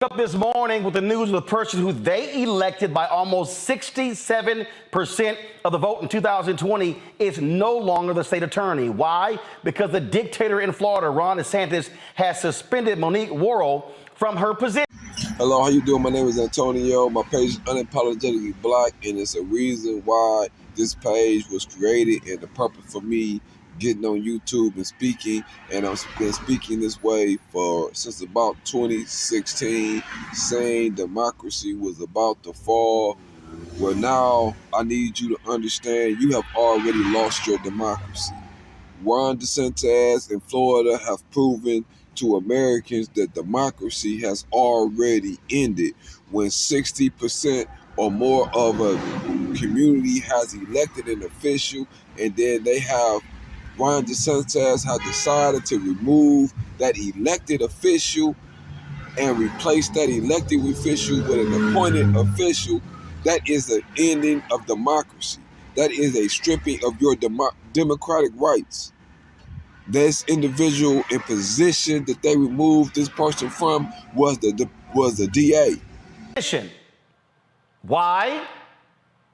Up this morning with the news of the person who they elected by almost 67% of the vote in 2020 is no longer the state attorney. Why? Because the dictator in Florida, Ron DeSantis, has suspended Monique Worrell from her position. Hello, how you doing? My name is Antonio. My page is Unapologetically Black, and it's a reason why this page was created and the purpose for me getting on YouTube and speaking. And I've been speaking this way since about 2016, saying democracy was about to fall. Well, now I need you to understand you have already lost your democracy. Ron DeSantis in Florida have proven to Americans that democracy has already ended when 60% or more of a community has elected an official, and then Ron DeSantis has decided to remove that elected official and replace that elected official with an appointed official. That is the ending of democracy. That is a stripping of your democratic rights. This individual in position that they removed this person from was the DA. Why?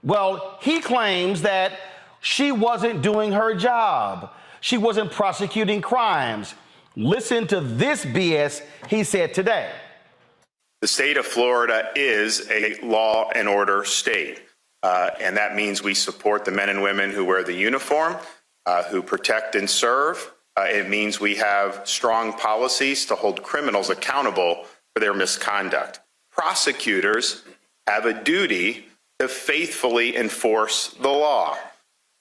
Well, he claims that she wasn't doing her job. She wasn't prosecuting crimes. Listen to this BS he said today. The state of Florida is a law and order state, and that means we support the men and women who wear the uniform, who protect and serve. It means we have strong policies to hold criminals accountable for their misconduct. Prosecutors have a duty to faithfully enforce the law.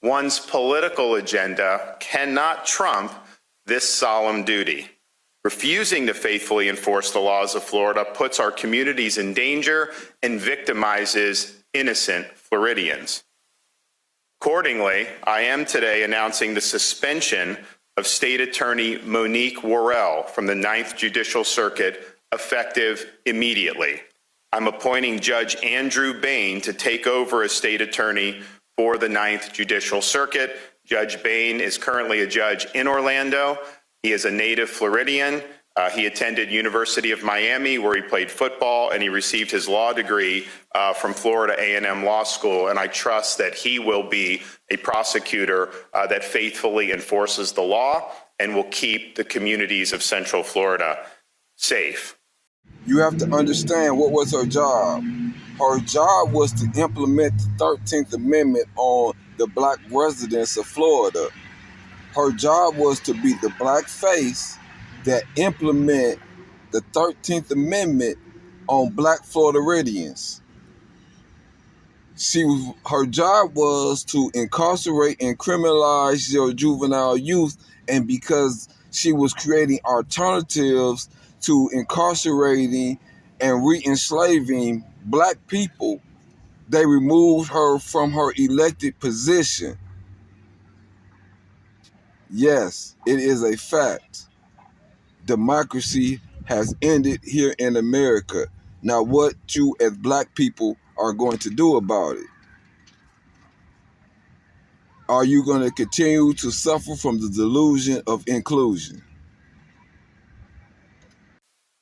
One's political agenda cannot trump this solemn duty. Refusing to faithfully enforce the laws of Florida puts our communities in danger and victimizes innocent Floridians. Accordingly, I am today announcing the suspension of State Attorney Monique Worrell from the 9th Judicial Circuit effective immediately. I'm appointing Judge Andrew Bain to take over as State Attorney for the 9th Judicial Circuit. Judge Bain is currently a judge in Orlando. He is a native Floridian. He attended University of Miami, where he played football, and he received his law degree from Florida A&M Law School. And I trust that he will be a prosecutor that faithfully enforces the law and will keep the communities of Central Florida safe. You have to understand what was her job. Her job was to implement the 13th Amendment on the black residents of Florida. Her job was to be the black face that implement the 13th Amendment on black Floridians. Her job was to incarcerate and criminalize your juvenile youth, and because she was creating alternatives to incarcerating and re-enslaving black people, they removed her from her elected position. Yes, it is a fact. Democracy has ended here in America. Now, what you as black people are going to do about it? Are you going to continue to suffer from the delusion of inclusion?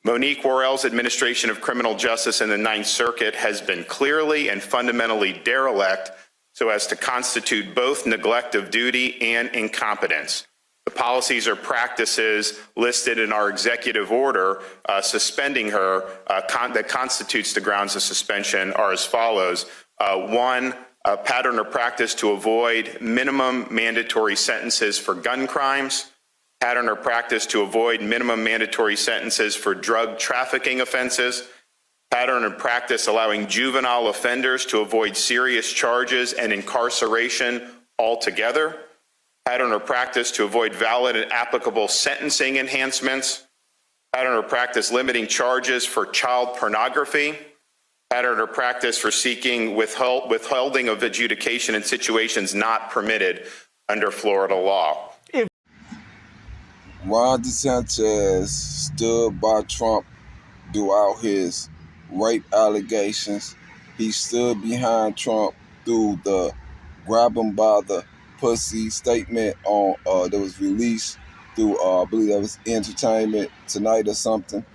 Monique Worrell's administration of criminal justice in the 9th Circuit has been clearly and fundamentally derelict so as to constitute both neglect of duty and incompetence. The policies or practices listed in our executive order suspending her that constitutes the grounds of suspension are as follows. One, a pattern or practice to avoid minimum mandatory sentences for gun crimes, pattern or practice to avoid minimum mandatory sentences for drug trafficking offenses, pattern or practice allowing juvenile offenders to avoid serious charges and incarceration altogether, pattern or practice to avoid valid and applicable sentencing enhancements, pattern or practice limiting charges for child pornography, pattern or practice for seeking withholding of adjudication in situations not permitted under Florida law. Ron DeSantis stood by Trump throughout his rape allegations. He stood behind Trump through the grab him by the pussy statement that was released through, I believe that was Entertainment Tonight or something.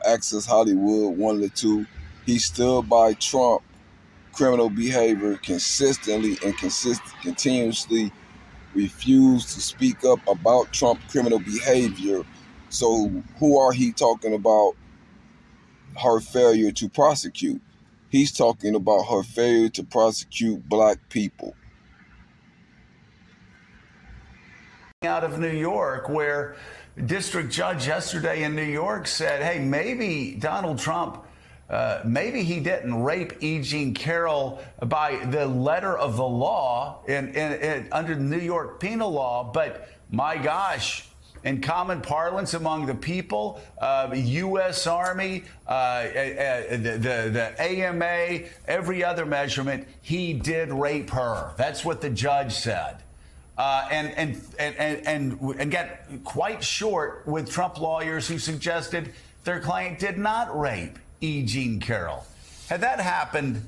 Access Hollywood, one of the two. He stood by Trump criminal behavior consistently and continuously refused to speak up about Trump criminal behavior. So who are he talking about her failure to prosecute? He's talking about her failure to prosecute black people. Out of New York, where district judge yesterday in New York said, hey, maybe Donald Trump, maybe he didn't rape E. Jean Carroll by the letter of the law under the New York penal law, but my gosh, in common parlance among the people, U.S. Army, the AMA, every other measurement, he did rape her. That's what the judge said. And got quite short with Trump lawyers who suggested their client did not rape E. Jean Carroll. Had that happened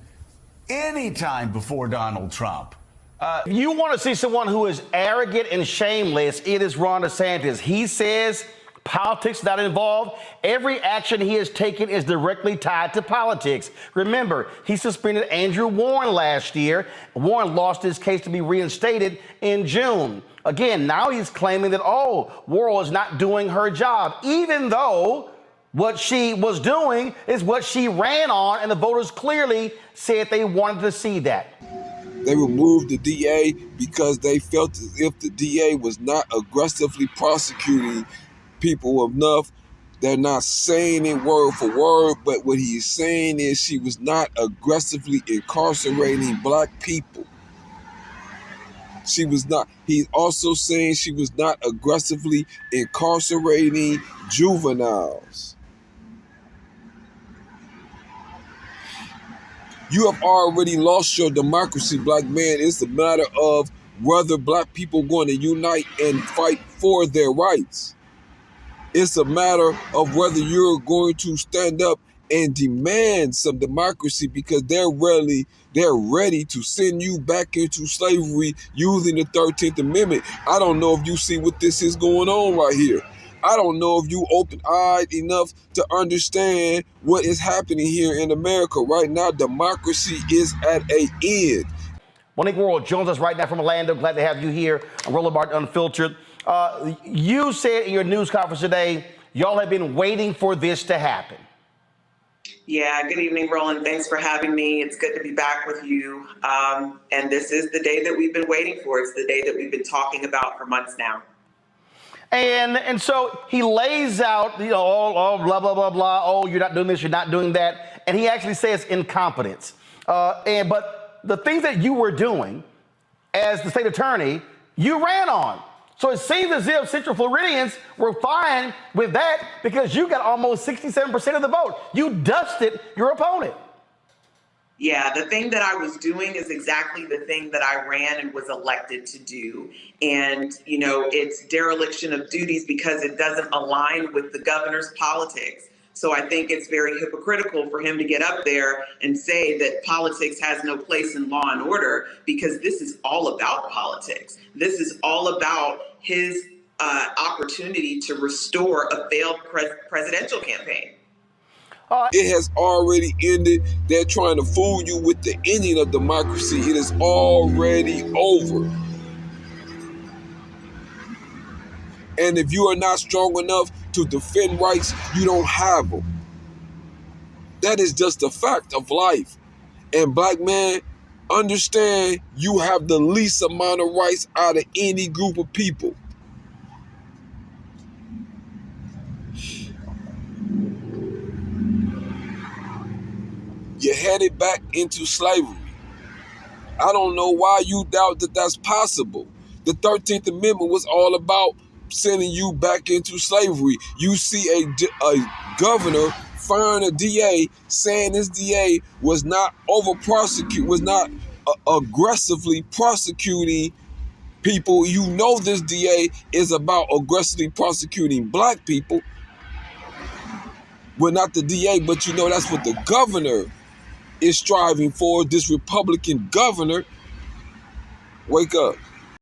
any time before Donald Trump? If you want to see someone who is arrogant and shameless, it is Ron DeSantis. He says politics not involved. Every action he has taken is directly tied to politics. Remember, he suspended Andrew Warren last year. Warren lost his case to be reinstated in June. Again, now he's claiming that, Warren is not doing her job, even though what she was doing is what she ran on, and the voters clearly said they wanted to see that. They removed the DA because they felt as if the DA was not aggressively prosecuting people enough. They're not saying it word for word, but what he's saying is she was not aggressively incarcerating black people. She was not. He's also saying she was not aggressively incarcerating juveniles. You have already lost your democracy, black man. It's a matter of whether black people are going to unite and fight for their rights. It's a matter of whether you're going to stand up and demand some democracy, because they're ready to send you back into slavery using the 13th Amendment. I don't know if you see what this is going on right here. I don't know if you open-eyed enough to understand what is happening here in America right now. Democracy is at an end. Monique Worrell joins us right now from Orlando. Glad to have you here on Roland Martin Unfiltered. You said in your news conference today, y'all have been waiting for this to happen. Yeah, good evening, Roland. Thanks for having me. It's good to be back with you. And this is the day that we've been waiting for. It's the day that we've been talking about for months now. And so he lays out, all blah, blah, blah, blah. Oh, you're not doing this, you're not doing that. And he actually says incompetence. But the things that you were doing as the state attorney, you ran on. So it seems as if Central Floridians were fine with that because you got almost 67% of the vote. You dusted your opponent. Yeah, the thing that I was doing is exactly the thing that I ran and was elected to do. And, it's dereliction of duties because it doesn't align with the governor's politics. So I think it's very hypocritical for him to get up there and say that politics has no place in law and order, because this is all about politics. This is all about his opportunity to restore a failed presidential campaign. It has already ended. They're trying to fool you with the ending of democracy. It is already over. And if you are not strong enough to defend rights, you don't have them. That is just a fact of life. And black man, understand you have the least amount of rights out of any group of people. You're headed back into slavery. I don't know why you doubt that that's possible. The 13th Amendment was all about sending you back into slavery. You see a governor firing a DA, saying this DA was not aggressively prosecuting people. You know this DA is about aggressively prosecuting black people. Well, not the DA, but that's what the governor is striving for. This Republican governor. Wake up.